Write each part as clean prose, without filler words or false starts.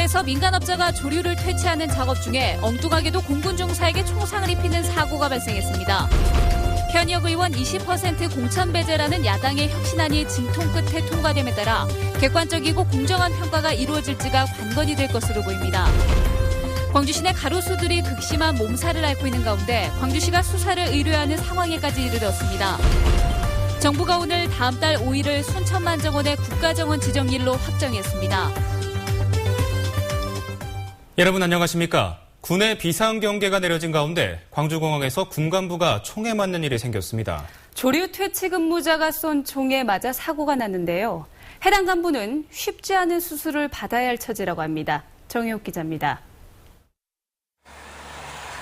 광주에서 민간업자가 조류를 퇴치하는 작업 중에 엉뚱하게도 공군 중사에게 총상을 입히는 사고가 발생했습니다. 현역 의원 20% 공천 배제라는 야당의 혁신안이 진통 끝에 통과됨에 따라 객관적이고 공정한 평가가 이루어질지가 관건이 될 것으로 보입니다. 광주시 내 가로수들이 극심한 몸살을 앓고 있는 가운데 광주시가 수사를 의뢰하는 상황에까지 이르렀습니다. 정부가 오늘 다음 달 5일을 순천만정원의 국가정원 지정일로 확정했습니다. 여러분 안녕하십니까? 군의 비상경계가 내려진 가운데 광주공항에서 군간부가 총에 맞는 일이 생겼습니다. 조류 퇴치 근무자가 쏜 총에 맞아 사고가 났는데요. 해당 간부는 쉽지 않은 수술을 받아야 할 처지라고 합니다. 정혜옥 기자입니다.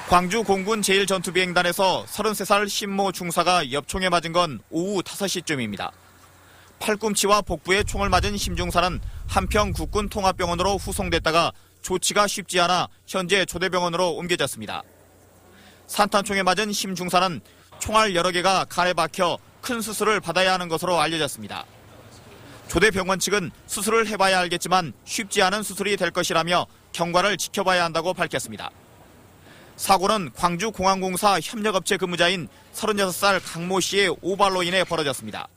광주 공군 제1전투비행단에서 33살 신모 중사가 옆총에 맞은 건 오후 5시쯤입니다. 팔꿈치와 복부에 총을 맞은 심 중사는 한평 국군 통합병원으로 후송됐다가 조치가 쉽지 않아 현재 조대병원으로 옮겨졌습니다. 산탄총에 맞은 심 중사는 총알 여러 개가 간에 박혀 큰 수술을 받아야 하는 것으로 알려졌습니다. 조대병원 측은 수술을 해봐야 알겠지만 쉽지 않은 수술이 될 것이라며 경과를 지켜봐야 한다고 밝혔습니다. 사고는 광주공항공사 협력업체 근무자인 36살 강모 씨의 오발로 인해 벌어졌습니다.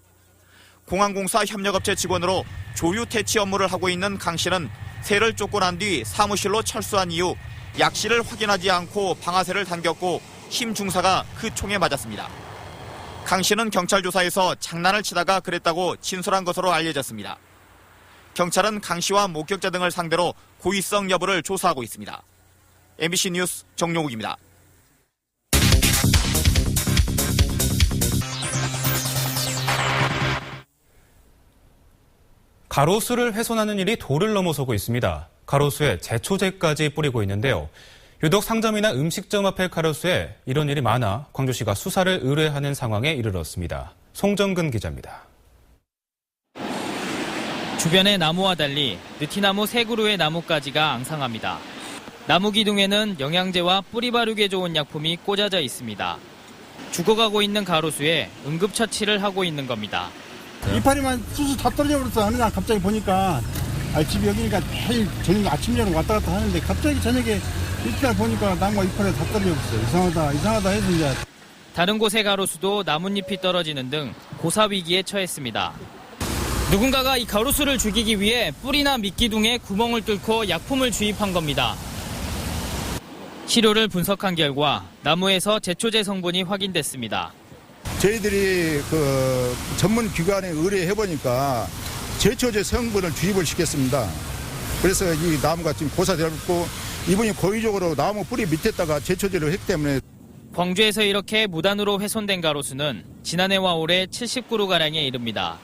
공항공사 협력업체 직원으로 조류 퇴치 업무를 하고 있는 강 씨는 새를 쫓고 난 뒤 사무실로 철수한 이후 약실을 확인하지 않고 방아쇠를 당겼고 심 중사가 그 총에 맞았습니다. 강 씨는 경찰 조사에서 장난을 치다가 그랬다고 진술한 것으로 알려졌습니다. 경찰은 강 씨와 목격자 등을 상대로 고의성 여부를 조사하고 있습니다. MBC 뉴스 정용욱입니다. 가로수를 훼손하는 일이 도를 넘어서고 있습니다. 가로수에 제초제까지 뿌리고 있는데요. 유독 상점이나 음식점 앞의 가로수에 이런 일이 많아 광주시가 수사를 의뢰하는 상황에 이르렀습니다. 송정근 기자입니다. 주변의 나무와 달리 느티나무 세 그루의 나뭇가지가 앙상합니다. 나무 기둥에는 영양제와 뿌리 바르기에 좋은 약품이 꽂아져 있습니다. 죽어가고 있는 가로수에 응급처치를 하고 있는 겁니다. 이파리만 수수 다 떨어져 버렸어. 어느 날 갑자기 보니까 집이 여기니까 매일 저녁 아침 저녁 왔다 갔다 하는데 갑자기 저녁에 이날 보니까 나무가 이파리가 다 떨어져 버렸어. 이상하다 해서 이제. 다른 곳의 가로수도 나뭇잎이 떨어지는 등 고사 위기에 처했습니다. 누군가가 이 가로수를 죽이기 위해 뿌리나 밑기둥에 구멍을 뚫고 약품을 주입한 겁니다. 시료를 분석한 결과 나무에서 제초제 성분이 확인됐습니다. 저희들이 전문 기관에 의뢰해보니까 제초제 성분을 주입을 시켰습니다. 그래서 이 나무가 지금 고사되었고 이분이 고의적으로 나무 뿌리 밑에다가 제초제를 했기 때문에. 광주에서 이렇게 무단으로 훼손된 가로수는 지난해와 올해 70그루가량에 이릅니다.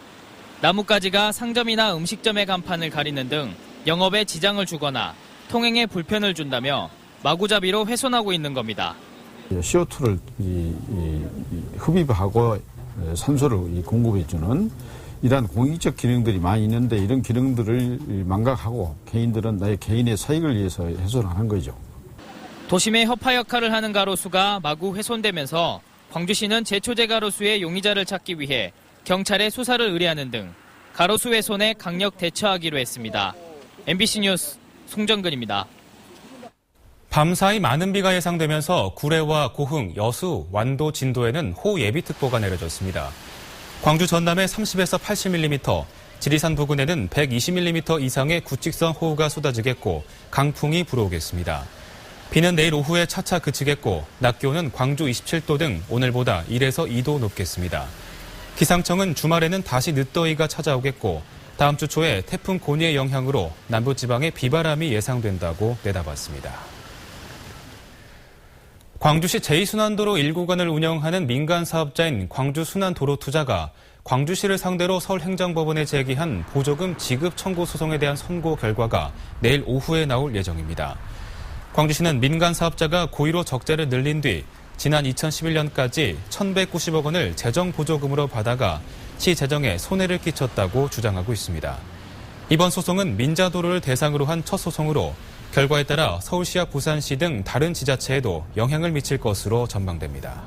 나뭇가지가 상점이나 음식점의 간판을 가리는 등 영업에 지장을 주거나 통행에 불편을 준다며 마구잡이로 훼손하고 있는 겁니다. CO2를 흡입하고 산소를 공급해주는 이러한 공익적 기능들이 많이 있는데 이런 기능들을 망각하고 개인들은 나의 개인의 사익을 위해서 훼손하는 거죠. 도심의 허파 역할을 하는 가로수가 마구 훼손되면서 광주시는 제초제 가로수의 용의자를 찾기 위해 경찰에 수사를 의뢰하는 등 가로수 훼손에 강력 대처하기로 했습니다. MBC 뉴스 송정근입니다. 밤사이 많은 비가 예상되면서 구례와 고흥, 여수, 완도, 진도에는 호우예비특보가 내려졌습니다. 광주 전남에 30에서 80mm, 지리산 부근에는 120mm 이상의 구직선 호우가 쏟아지겠고 강풍이 불어오겠습니다. 비는 내일 오후에 차차 그치겠고 낮 기온은 광주 27도 등 오늘보다 1에서 2도 높겠습니다. 기상청은 주말에는 다시 늦더위가 찾아오겠고 다음 주 초에 태풍 고니의 영향으로 남부지방에 비바람이 예상된다고 내다봤습니다. 광주시 제2순환도로 1구간을 운영하는 민간 사업자인 광주순환도로투자가 광주시를 상대로 서울행정법원에 제기한 보조금 지급 청구 소송에 대한 선고 결과가 내일 오후에 나올 예정입니다. 광주시는 민간 사업자가 고의로 적재를 늘린 뒤 지난 2011년까지 1,190억 원을 재정보조금으로 받아가 시 재정에 손해를 끼쳤다고 주장하고 있습니다. 이번 소송은 민자도로를 대상으로 한 첫 소송으로 결과에 따라 서울시와 부산시 등 다른 지자체에도 영향을 미칠 것으로 전망됩니다.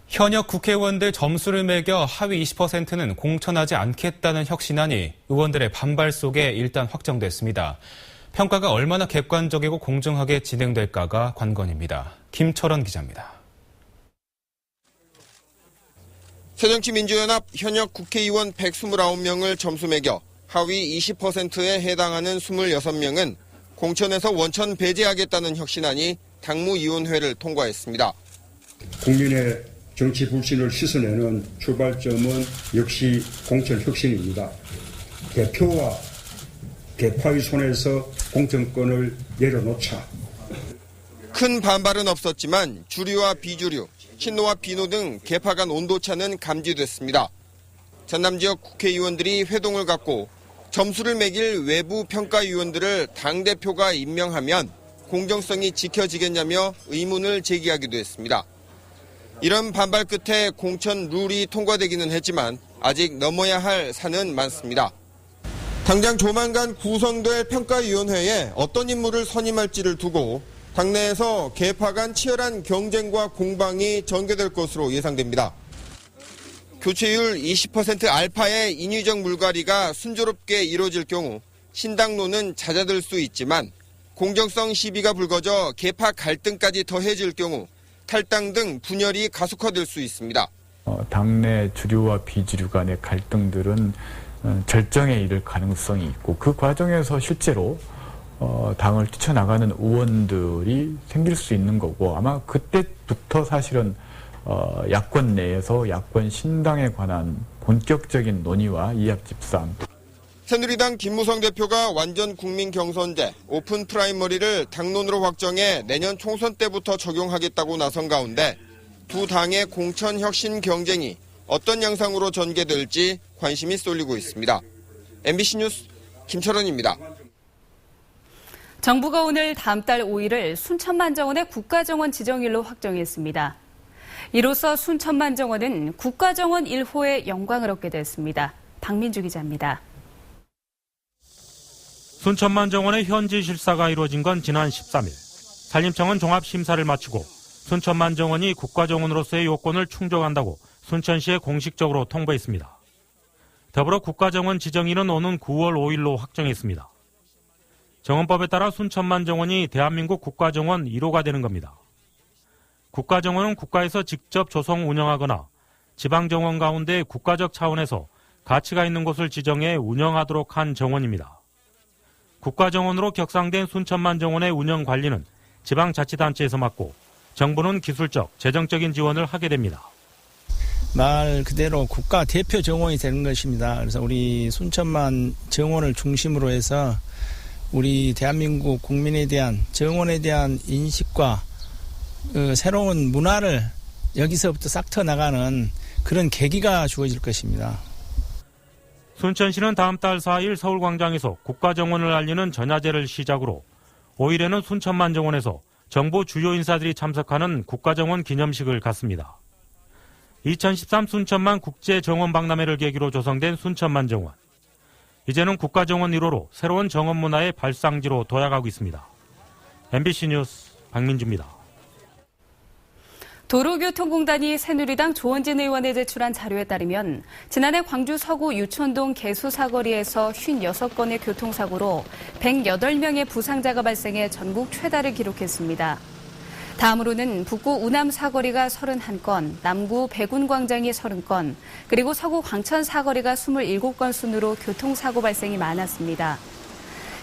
현역 국회의원들 점수를 매겨 하위 20%는 공천하지 않겠다는 혁신안이 의원들의 반발 속에 일단 확정됐습니다. 평가가 얼마나 객관적이고 공정하게 진행될까가 관건입니다. 김철원 기자입니다. 새정치민주연합 현역 국회의원 129명을 점수 매겨 하위 20%에 해당하는 26명은 공천에서 원천 배제하겠다는 혁신안이 당무위원회를 통과했습니다. 국민의 정치 불신을 씻어내는 출발점은 역시 공천 혁신입니다. 대표와 개파의 손에서 공천권을 내려놓자. 큰 반발은 없었지만 주류와 비주류, 친노와 비노 등 개파 간 온도차는 감지됐습니다. 전남 지역 국회의원들이 회동을 갖고 점수를 매길 외부 평가위원들을 당대표가 임명하면 공정성이 지켜지겠냐며 의문을 제기하기도 했습니다. 이런 반발 끝에 공천 룰이 통과되기는 했지만 아직 넘어야 할 산은 많습니다. 당장 조만간 구성될 평가위원회에 어떤 인물을 선임할지를 두고 당내에서 개파 간 치열한 경쟁과 공방이 전개될 것으로 예상됩니다. 교체율 20% 알파의 인위적 물갈이가 순조롭게 이루어질 경우 신당론은 잦아들 수 있지만 공정성 시비가 불거져 개파 갈등까지 더해질 경우 탈당 등 분열이 가속화될 수 있습니다. 당내 주류와 비주류 간의 갈등들은 절정에 이를 가능성이 있고 그 과정에서 실제로 당을 뛰쳐나가는 의원들이 생길 수 있는 거고 아마 그때부터 사실은 야권 내에서 야권 신당에 관한 본격적인 논의와 이합집산. 새누리당 김무성 대표가 완전 국민 경선제 오픈 프라이머리를 당론으로 확정해 내년 총선 때부터 적용하겠다고 나선 가운데 두 당의 공천 혁신 경쟁이 어떤 양상으로 전개될지 관심이 쏠리고 있습니다. MBC 뉴스 김철원입니다. 정부가 오늘 다음 달 5일을 순천만정원의 국가정원 지정일로 확정했습니다. 이로써 순천만정원은 국가정원 1호의 영광을 얻게 됐습니다. 박민주 기자입니다. 순천만정원의 현지 실사가 이루어진 건 지난 13일. 산림청은 종합심사를 마치고 순천만정원이 국가정원으로서의 요건을 충족한다고 순천시에 공식적으로 통보했습니다. 더불어 국가정원 지정일은 오는 9월 5일로 확정했습니다. 정원법에 따라 순천만정원이 대한민국 국가정원 1호가 되는 겁니다. 국가정원은 국가에서 직접 조성 운영하거나 지방정원 가운데 국가적 차원에서 가치가 있는 곳을 지정해 운영하도록 한 정원입니다. 국가정원으로 격상된 순천만정원의 운영 관리는 지방자치단체에서 맡고 정부는 기술적, 재정적인 지원을 하게 됩니다. 말 그대로 국가 대표 정원이 되는 것입니다. 그래서 우리 순천만 정원을 중심으로 해서 우리 대한민국 국민에 대한 정원에 대한 인식과 새로운 문화를 여기서부터 싹 터나가는 그런 계기가 주어질 것입니다. 순천시는 다음 달 4일 서울광장에서 국가정원을 알리는 전야제를 시작으로 5일에는 순천만정원에서 정부 주요 인사들이 참석하는 국가정원 기념식을 갖습니다. 2013 순천만 국제정원박람회를 계기로 조성된 순천만정원. 이제는 국가정원 1호로 새로운 정원 문화의 발상지로 도약하고 있습니다. MBC 뉴스 박민주입니다. 도로교통공단이 새누리당 조원진 의원에 제출한 자료에 따르면 지난해 광주 서구 유천동 개수 사거리에서 56건의 교통사고로 108명의 부상자가 발생해 전국 최다를 기록했습니다. 다음으로는 북구 우남 사거리가 31건, 남구 백운광장이 30건, 그리고 서구 광천 사거리가 27건 순으로 교통사고 발생이 많았습니다.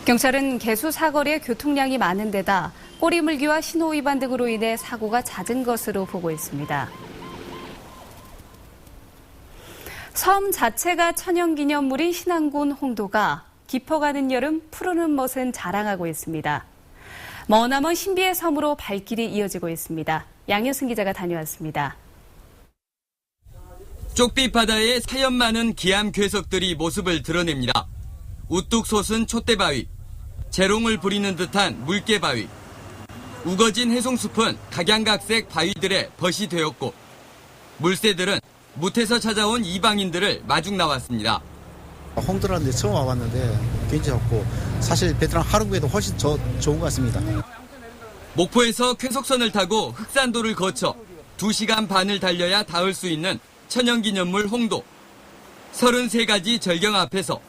경찰은 개수 사거리에 교통량이 많은 데다 꼬리물기와 신호위반 등으로 인해 사고가 잦은 것으로 보고 있습니다. 섬 자체가 천연기념물인 신안군 홍도가 깊어가는 여름 푸르는 멋은 자랑하고 있습니다. 머나먼 신비의 섬으로 발길이 이어지고 있습니다. 양효승 기자가 다녀왔습니다. 쪽빛 바다에 사연 많은 기암 괴석들이 모습을 드러냅니다. 우뚝 솟은 촛대바위, 재롱을 부리는 듯한 물개바위, 우거진 해송숲은 각양각색 바위들의 벗이 되었고 물새들은 무태서 찾아온 이방인들을 마중 나왔습니다. 홍도라는 데 처음 와봤는데 굉장히 좋고 사실 베트남 하루구에도 훨씬 좋은 것 같습니다. 목포에서 쾌속선을 타고 흑산도를 거쳐 2시간 반을 달려야 닿을 수 있는 천연기념물 홍도. 33가지 절경 앞에서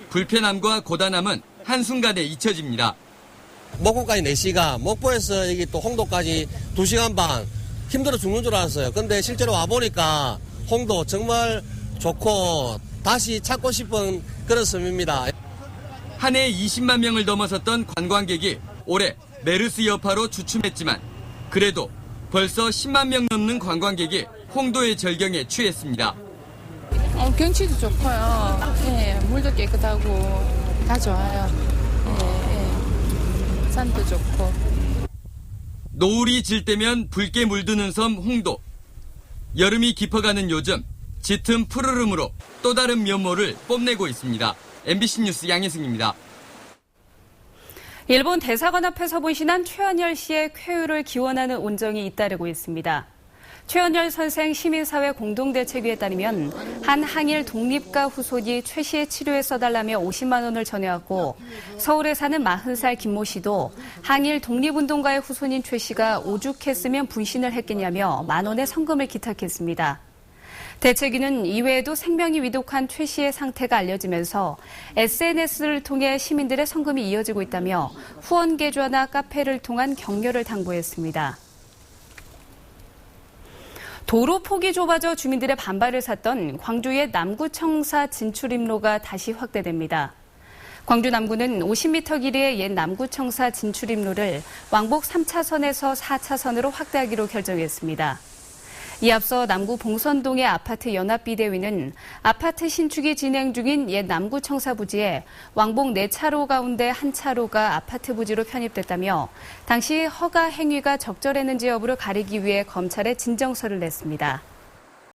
불편함과 고단함은 한순간에 잊혀집니다. 목포까지 4시간, 목포에서 여기 또 홍도까지 2시간 반 힘들어 죽는 줄 알았어요. 근데 실제로 와보니까 홍도 정말 좋고 다시 찾고 싶은 그런 섬입니다. 한 해 20만 명을 넘어섰던 관광객이 올해 메르스 여파로 주춤했지만 그래도 벌써 10만 명 넘는 관광객이 홍도의 절경에 취했습니다. 경치도 좋고요. 예, 물도 깨끗하고 다 좋아요. 예. 산도 좋고. 노을이 질 때면 붉게 물드는 섬 홍도. 여름이 깊어가는 요즘 짙은 푸르름으로 또 다른 면모를 뽐내고 있습니다. MBC 뉴스 양혜승입니다. 일본 대사관 앞에서 분신한 최원열 씨의 쾌유를 기원하는 온정이 잇따르고 있습니다. 최원열 선생 시민사회 공동대책위에 따르면 한 항일 독립가 후손이 최 씨의 치료에 써달라며 50만 원을 전해왔고 서울에 사는 40살 김모 씨도 항일 독립운동가의 후손인 최 씨가 오죽했으면 분신을 했겠냐며 1만 원의 성금을 기탁했습니다. 대책위는 이외에도 생명이 위독한 최 씨의 상태가 알려지면서 SNS를 통해 시민들의 성금이 이어지고 있다며 후원 계좌나 카페를 통한 격려를 당부했습니다. 도로 폭이 좁아져 주민들의 반발을 샀던 광주의 남구청사 진출입로가 다시 확대됩니다. 광주 남구는 50m 길이의 옛 남구청사 진출입로를 왕복 3차선에서 4차선으로 확대하기로 결정했습니다. 이 앞서 남구 봉선동의 아파트 연합비대위는 아파트 신축이 진행 중인 옛 남구청사 부지에 왕복 4차로 가운데 1차로가 아파트 부지로 편입됐다며 당시 허가 행위가 적절했는지 여부를 가리기 위해 검찰에 진정서를 냈습니다.